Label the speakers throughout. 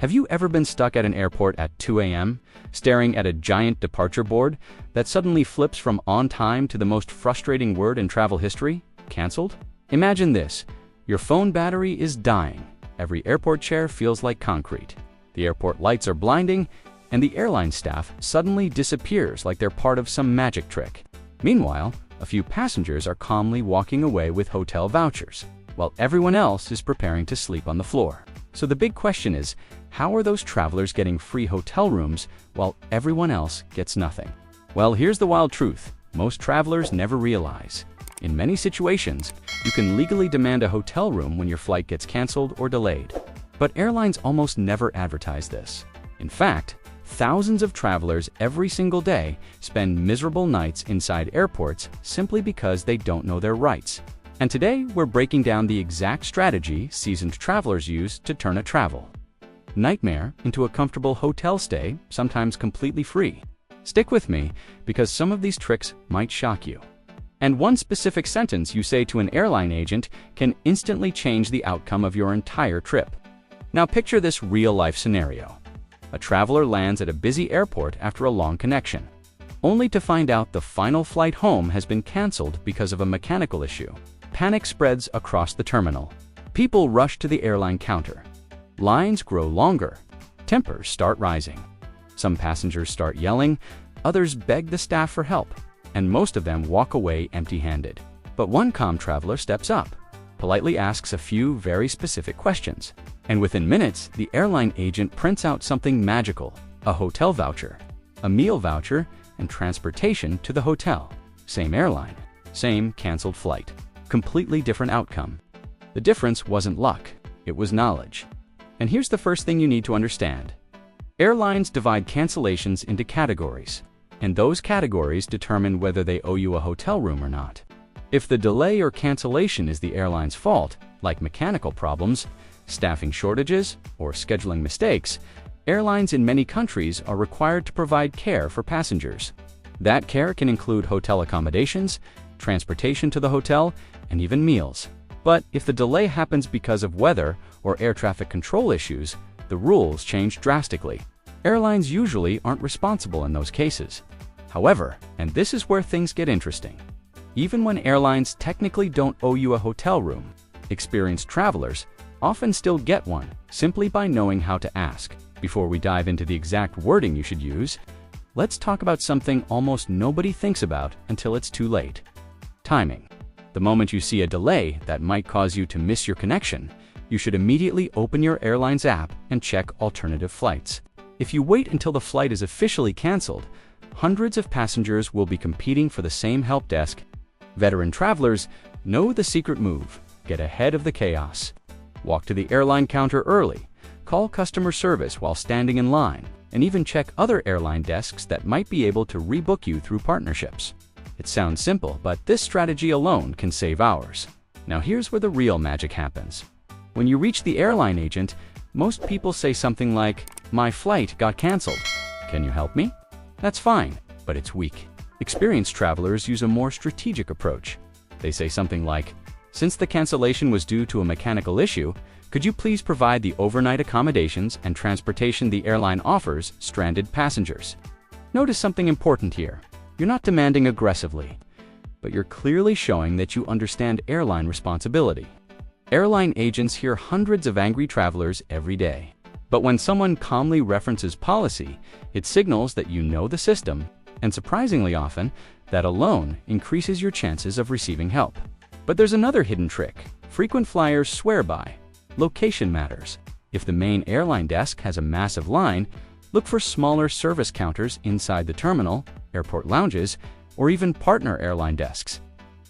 Speaker 1: Have you ever been stuck at an airport at 2 a.m., staring at a giant departure board that suddenly flips from on time to the most frustrating word in travel history, canceled? Imagine this. Your phone battery is dying. Every airport chair feels like concrete. The airport lights are blinding, and the airline staff suddenly disappears like they're part of some magic trick. Meanwhile, a few passengers are calmly walking away with hotel vouchers, while everyone else is preparing to sleep on the floor. So the big question is, how are those travelers getting free hotel rooms while everyone else gets nothing? Well, here's the wild truth. Most travelers never realize. In many situations, you can legally demand a hotel room when your flight gets canceled or delayed. But airlines almost never advertise this. In fact, thousands of travelers every single day spend miserable nights inside airports simply because they don't know their rights. And today, we're breaking down the exact strategy seasoned travelers use to turn a travel nightmare into a comfortable hotel stay, sometimes completely free. Stick with me, because some of these tricks might shock you. And one specific sentence you say to an airline agent can instantly change the outcome of your entire trip. Now picture this real-life scenario. A traveler lands at a busy airport after a long connection, only to find out the final flight home has been canceled because of a mechanical issue. Panic spreads across the terminal. People rush to the airline counter. Lines grow longer. Tempers start rising. Some passengers start yelling, others beg the staff for help, and most of them walk away empty-handed. But one calm traveler steps up, politely asks a few very specific questions, and within minutes, the airline agent prints out something magical: a hotel voucher, a meal voucher, and transportation to the hotel. Same airline, same canceled flight. Completely different outcome. The difference wasn't luck, it was knowledge. And here's the first thing you need to understand. Airlines divide cancellations into categories, and those categories determine whether they owe you a hotel room or not. If the delay or cancellation is the airline's fault, like mechanical problems, staffing shortages, or scheduling mistakes, airlines in many countries are required to provide care for passengers. That care can include hotel accommodations, transportation to the hotel, and even meals. But if the delay happens because of weather or air traffic control issues, the rules change drastically. Airlines usually aren't responsible in those cases. However, and this is where things get interesting, even when airlines technically don't owe you a hotel room, experienced travelers often still get one simply by knowing how to ask. Before we dive into the exact wording you should use, let's talk about something almost nobody thinks about until it's too late: timing. The moment you see a delay that might cause you to miss your connection, you should immediately open your airline's app and check alternative flights. If you wait until the flight is officially canceled, hundreds of passengers will be competing for the same help desk. Veteran travelers know the secret move: get ahead of the chaos. Walk to the airline counter early, call customer service while standing in line, and even check other airline desks that might be able to rebook you through partnerships. It sounds simple, but this strategy alone can save hours. Now here's where the real magic happens. When you reach the airline agent, most people say something like, "My flight got canceled. Can you help me?" That's fine, but it's weak. Experienced travelers use a more strategic approach. They say something like, "Since the cancellation was due to a mechanical issue, could you please provide the overnight accommodations and transportation the airline offers stranded passengers?" Notice something important here. You're not demanding aggressively, but you're clearly showing that you understand airline responsibility. Airline agents hear hundreds of angry travelers every day. But when someone calmly references policy, it signals that you know the system, and surprisingly often, that alone increases your chances of receiving help. But there's another hidden trick frequent flyers swear by: location matters. If the main airline desk has a massive line, look for smaller service counters inside the terminal, airport lounges, or even partner airline desks.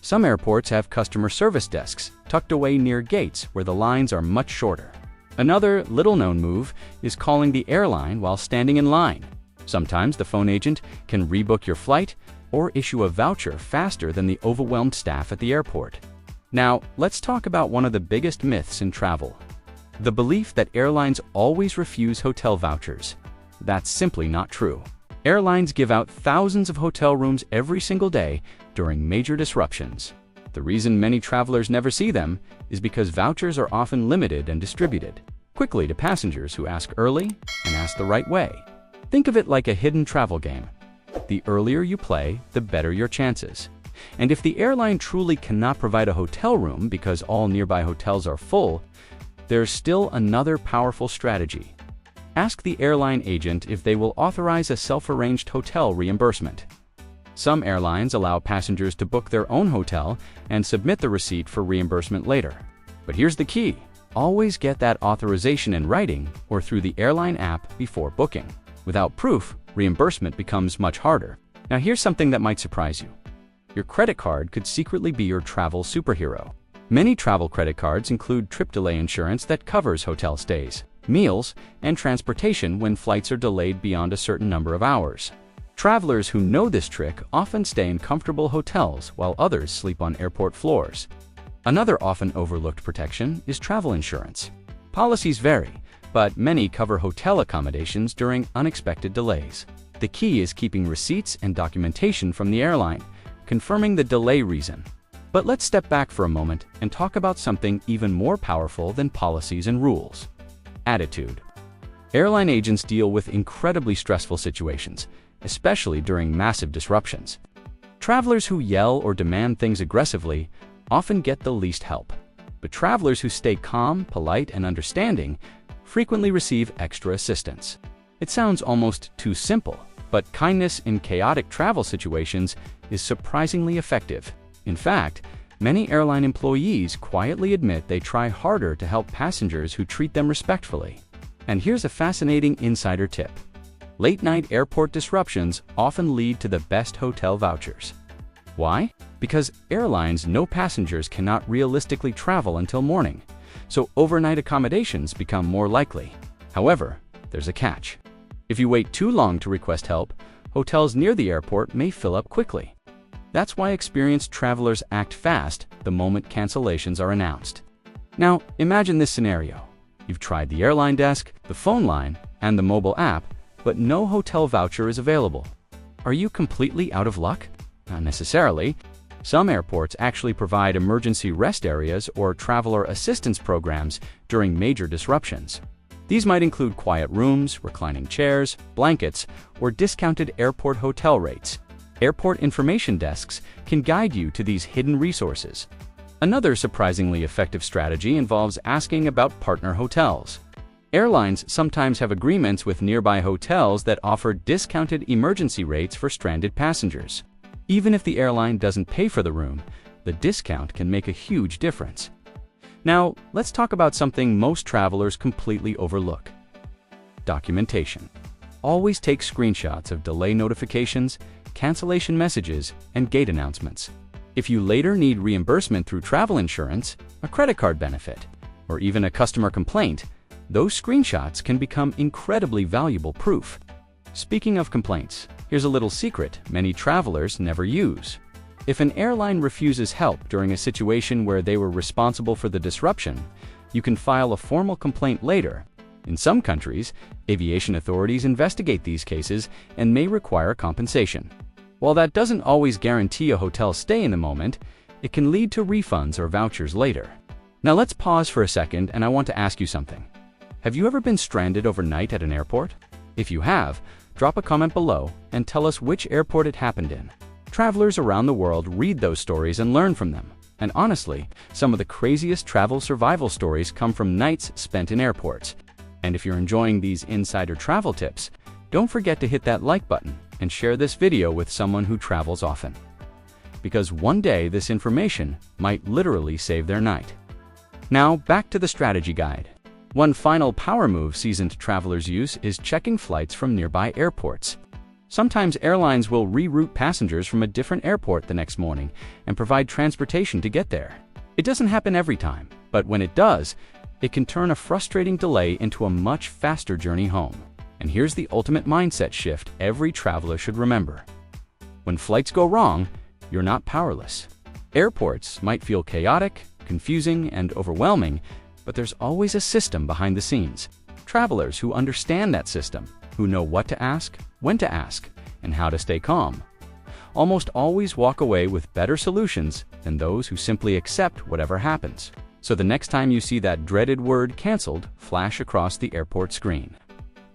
Speaker 1: Some airports have customer service desks tucked away near gates where the lines are much shorter. Another little-known move is calling the airline while standing in line. Sometimes the phone agent can rebook your flight or issue a voucher faster than the overwhelmed staff at the airport. Now, let's talk about one of the biggest myths in travel: the belief that airlines always refuse hotel vouchers. That's simply not true. Airlines give out thousands of hotel rooms every single day during major disruptions. The reason many travelers never see them is because vouchers are often limited and distributed. quickly to passengers who ask early and ask the right way. Think of it like a hidden travel game. The earlier you play, the better your chances. And if the airline truly cannot provide a hotel room because all nearby hotels are full, there's still another powerful strategy. Ask the airline agent if they will authorize a self-arranged hotel reimbursement. Some airlines allow passengers to book their own hotel and submit the receipt for reimbursement later. But here's the key. Always get that authorization in writing or through the airline app before booking. Without proof, reimbursement becomes much harder. Now here's something that might surprise you. Your credit card could secretly be your travel superhero. Many travel credit cards include trip delay insurance that covers hotel stays, meals, and transportation when flights are delayed beyond a certain number of hours. Travelers who know this trick often stay in comfortable hotels while others sleep on airport floors. Another often overlooked protection is travel insurance. Policies vary, but many cover hotel accommodations during unexpected delays. The key is keeping receipts and documentation from the airline, confirming the delay reason. But let's step back for a moment and talk about something even more powerful than policies and rules: attitude. Airline agents deal with incredibly stressful situations, especially during massive disruptions. Travelers who yell or demand things aggressively often get the least help, but travelers who stay calm, polite, and understanding frequently receive extra assistance. It sounds almost too simple, but kindness in chaotic travel situations is surprisingly effective. In fact, many airline employees quietly admit they try harder to help passengers who treat them respectfully. And here's a fascinating insider tip. Late-night airport disruptions often lead to the best hotel vouchers. Why? Because airlines know passengers cannot realistically travel until morning, so overnight accommodations become more likely. However, there's a catch. If you wait too long to request help, hotels near the airport may fill up quickly. That's why experienced travelers act fast the moment cancellations are announced. Now, imagine this scenario. You've tried the airline desk, the phone line, and the mobile app, but no hotel voucher is available. Are you completely out of luck? Not necessarily. Some airports actually provide emergency rest areas or traveler assistance programs during major disruptions. These might include quiet rooms, reclining chairs, blankets, or discounted airport hotel rates. Airport information desks can guide you to these hidden resources. Another surprisingly effective strategy involves asking about partner hotels. Airlines sometimes have agreements with nearby hotels that offer discounted emergency rates for stranded passengers. Even if the airline doesn't pay for the room, the discount can make a huge difference. Now, let's talk about something most travelers completely overlook: documentation. Always take screenshots of delay notifications, cancellation messages, and gate announcements. If you later need reimbursement through travel insurance, a credit card benefit, or even a customer complaint, those screenshots can become incredibly valuable proof. Speaking of complaints, here's a little secret many travelers never use. If an airline refuses help during a situation where they were responsible for the disruption, you can file a formal complaint later. In some countries, aviation authorities investigate these cases and may require compensation. While that doesn't always guarantee a hotel stay in the moment, it can lead to refunds or vouchers later. Now let's pause for a second, and I want to ask you something. Have you ever been stranded overnight at an airport? If you have, drop a comment below and tell us which airport it happened in. Travelers around the world read those stories and learn from them. And honestly, some of the craziest travel survival stories come from nights spent in airports. And if you're enjoying these insider travel tips, don't forget to hit that like button and share this video with someone who travels often. Because one day this information might literally save their night. Now back to the strategy guide. One final power move seasoned travelers use is checking flights from nearby airports. Sometimes airlines will reroute passengers from a different airport the next morning and provide transportation to get there. It doesn't happen every time, but when it does, it can turn a frustrating delay into a much faster journey home. And here's the ultimate mindset shift every traveler should remember. When flights go wrong, you're not powerless. Airports might feel chaotic, confusing, and overwhelming, but there's always a system behind the scenes. Travelers who understand that system, who know what to ask, when to ask, and how to stay calm, almost always walk away with better solutions than those who simply accept whatever happens. So the next time you see that dreaded word "canceled" flash across the airport screen,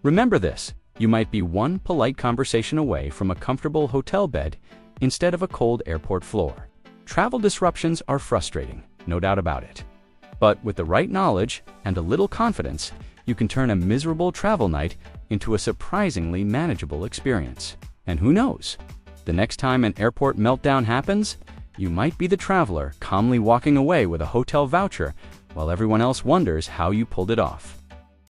Speaker 1: remember this: you might be one polite conversation away from a comfortable hotel bed instead of a cold airport floor. Travel disruptions are frustrating, no doubt about it. But with the right knowledge and a little confidence, you can turn a miserable travel night into a surprisingly manageable experience. And who knows? The next time an airport meltdown happens, you might be the traveler calmly walking away with a hotel voucher while everyone else wonders how you pulled it off.